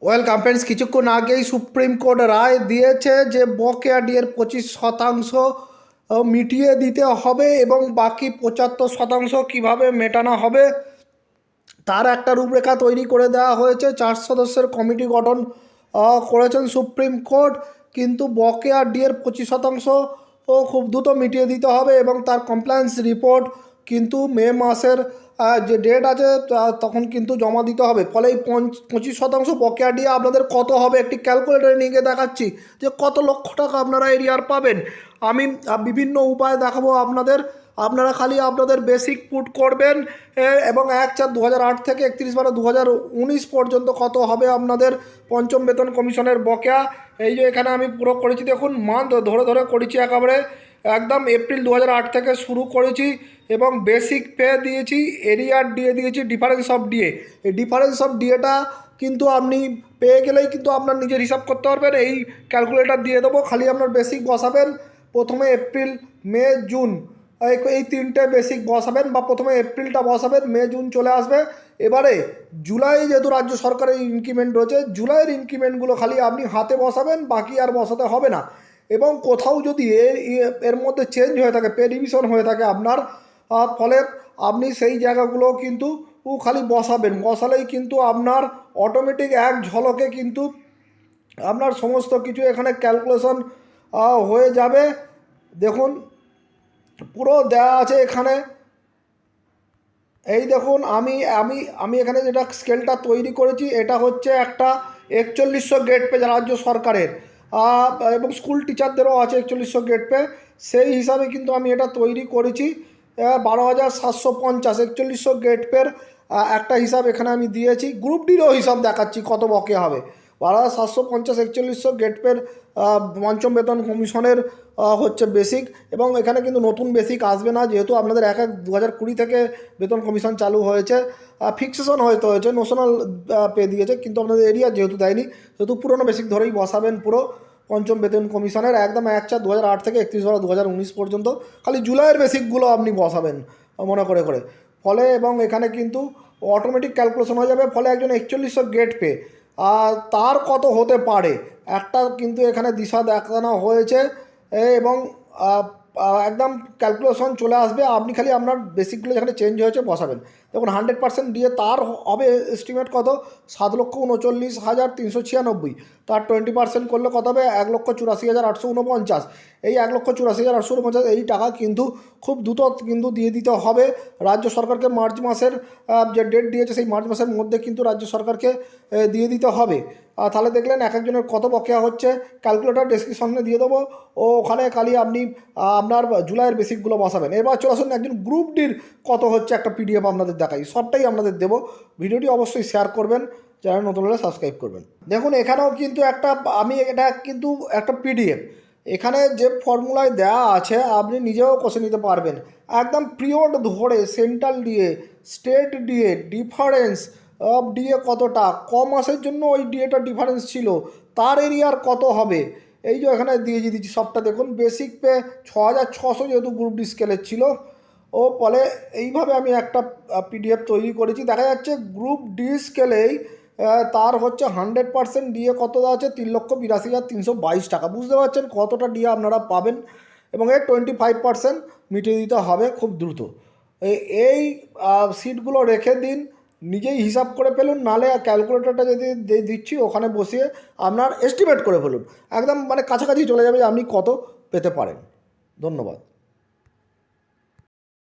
Welcome friends, কিছুক্ষণ আগেই supreme court রায় দিয়েছে যে বকেয়া ডিয়ের 25% মিটিয়ে দিতে হবে এবং বাকি 75% কিভাবে মেটানো হবে তার একটা রূপরেখা তৈরি করে দেওয়া হয়েছে। 4 সদস্যের কমিটি গঠন করেছেন সুপ্রিম কোর্ট। কিন্তু বকেয়া ডিয়ের 25% খুব দ্রুত মিটিয়ে দিতে হবে এবং তার কমপ্লায়েন্স রিপোর্ট কিন্তু মে মাসের যে ডেট আছে তখন কিন্তু জমা দিতে হবে। ফলে এই 25% বকেয়া ডিয়ে আপনাদের কত হবে একটি ক্যালকুলেটরে নিয়ে গিয়ে দেখাচ্ছি যে কত লক্ষ টাকা আপনারা এরিয়ার পাবেন। আমি বিভিন্ন উপায় দেখাবো আপনাদের। আপনারা খালি আপনাদের বেসিক পুট করবেন এবং 1/4/2008 থেকে 31/12/2019 পর্যন্ত কত হবে আপনাদের পঞ্চম বেতন কমিশনের বকেয়া। এই যে এখানে আমি পুরো করেছি, দেখুন মান্থ ধরে ধরে করেছি, একেবারে একদম এপ্রিল 2008 থেকে শুরু করেছি এবং বেসিক পে দিয়েছি, এরিয়ার ডিএ দিয়েছি, ডিফারেন্স অফ ডিএ। এই ডিফারেন্স অফ ডিএটা কিন্তু আপনি পেয়ে গেলেই কিন্তু আপনার নিজের হিসাব করতে পারবেন। এই ক্যালকুলেটর দিয়ে দেবো, খালি আপনার বেসিক বসাবেন। প্রথমে এপ্রিল, মে, জুন, এই তিনটে বেসিক বসাবেন বা প্রথমে এপ্রিলটা বসাবেন, মে জুন চলে আসবে। এবারে জুলাই যেহেতু রাজ্য সরকারের ইনক্রিমেন্ট রয়েছে, জুলাইয়ের ইনক্রিমেন্টগুলো খালি আপনি হাতে বসাবেন, বাকি আর বসাতে হবে না। এবং কোথাও যদি এর মধ্যে চেঞ্জ হয়ে থাকে, পে রিভিশন হয়ে থাকে আপনার, ফলে আপনি সেই জায়গাগুলো কিন্তু খালি বসালেই কিন্তু আপনার অটোমেটিক এক ঝলকে কিন্তু আপনার সমস্ত কিছু এখানে ক্যালকুলেশন হয়ে যাবে। দেখুন পুরো দেওয়া আছে এখানে। এই দেখুন আমি আমি আমি এখানে যেটা স্কেলটা তৈরি করেছি, এটা হচ্ছে একটা 4100 গ্রেড পে রাজ্য সরকারের, এবং স্কুল টিচারদেরও আছে 4100 গ্রেড পে। সেই হিসাবে কিন্তু আমি এটা তৈরি করেছি। 12,750 4100 গ্রেড পের একটা হিসাব এখানে আমি দিয়েছি। গ্রুপ ডিরও হিসাব দেখাচ্ছি কত বকে হবে। 12,750 4100 গ্রেড পের পঞ্চম বেতন কমিশনের হচ্ছে বেসিক। এবং এখানে কিন্তু নতুন বেসিক আসবে না, যেহেতু আপনাদের 1/1/2020 থেকে বেতন কমিশন চালু হয়েছে। ফিক্সেশন হয়তো হয়েছে, নোশনাল পে দিয়েছে, কিন্তু আপনাদের এরিয়া যেহেতু দেয়নি, সেহেতু পুরনো বেসিক ধরেই বসাবেন পুরো পঞ্চম বেতন কমিশনের একদম 1/4/2008 থেকে 31/12/2019 পর্যন্ত। খালি জুলাইয়ের বেসিকগুলো আপনি বসাবেন মনে করে করে। ফলে এবং এখানে কিন্তু অটোমেটিক ক্যালকুলেশন হয়ে যাবে। ফলে একজন 4100 গ্রেড পে তার কত হতে পারে একটা কিন্তু এখানে দিশা দেখানো হয়েছে এবং একদম ক্যালকুলেশন চলে আসবে। আপনি খালি আপনার বেসিকগুলো যেখানে চেঞ্জ হয়েছে বসাবেন। দেখুন 100% দিয়ে তার হবে এস্টিমেট কত, 7,39,396। তার 20% করলে কত হবে, 1,84,849। এই 1,84,849 এই টাকা কিন্তু খুব দ্রুত কিন্তু দিয়ে দিতে হবে রাজ্য সরকারকে। মার্চ মাসের যে ডেট দিয়েছে সেই মার্চ মাসের মধ্যে কিন্তু রাজ্য সরকারকে দিয়ে দিতে হবে। তাহলে দেখলেন এক একজনের কত বকেয়া হচ্ছে। ক্যালকুলেটর ডেসক্রিপশনে দিয়ে দেবো, ওখানে খালি আপনি আপনার জুলাইয়ের বেসিকগুলো বসাবেন। এবার চলে আসুন একজন গ্রুপ ডির কত হচ্ছে একটা পিডিএফ আপনাদের দেখাই, সবটাই আপনাদের দেবো। ভিডিওটি অবশ্যই শেয়ার করবেন, চ্যানেল নতুন হলে সাবস্ক্রাইব করবেন। দেখুন এখানেও কিন্তু এটা কিন্তু একটা পিডিএফ। এখানে যে ফর্মুলায় দেওয়া আছে আপনি নিজেও কষে নিতে পারবেন। একদম পিরিয়ড ধরে central DA, state DA, difference of DA কতটা, ক মাসের জন্য ওই ডিএটা ডিফারেন্স ছিল, তার এরিয়ার কত হবে। এই যে এখানে দিয়ে দিচ্ছি সবটা। দেখুন বেসিক পে 6,600 যেহেতু গ্রুপ ডি স্কেলের ছিল, ফলে এইভাবে আমি একটা পিডিএফ তৈরি করেছি। দেখা যাচ্ছে গ্রুপ ডি স্কেলেই তার হচ্ছে 100% ডিএ কত দেওয়া আছে, 3,82,322 টাকা। বুঝতে পারছেন কতটা ডিএ আপনারা পাবেন। এবং এর 25% মিটিয়ে দিতে হবে খুব দ্রুত। এই সিটগুলো রেখে দিন, নিজেই হিসাব করে ফেলুন, নালে ক্যালকুলেটরটা যদি দিচ্ছি ওখানে বসিয়ে আপনার এস্টিমেট করে ফেলুন। একদম মানে কাছাকাছি চলে যাবে যে আপনি কত পেতে পারেন। ধন্যবাদ।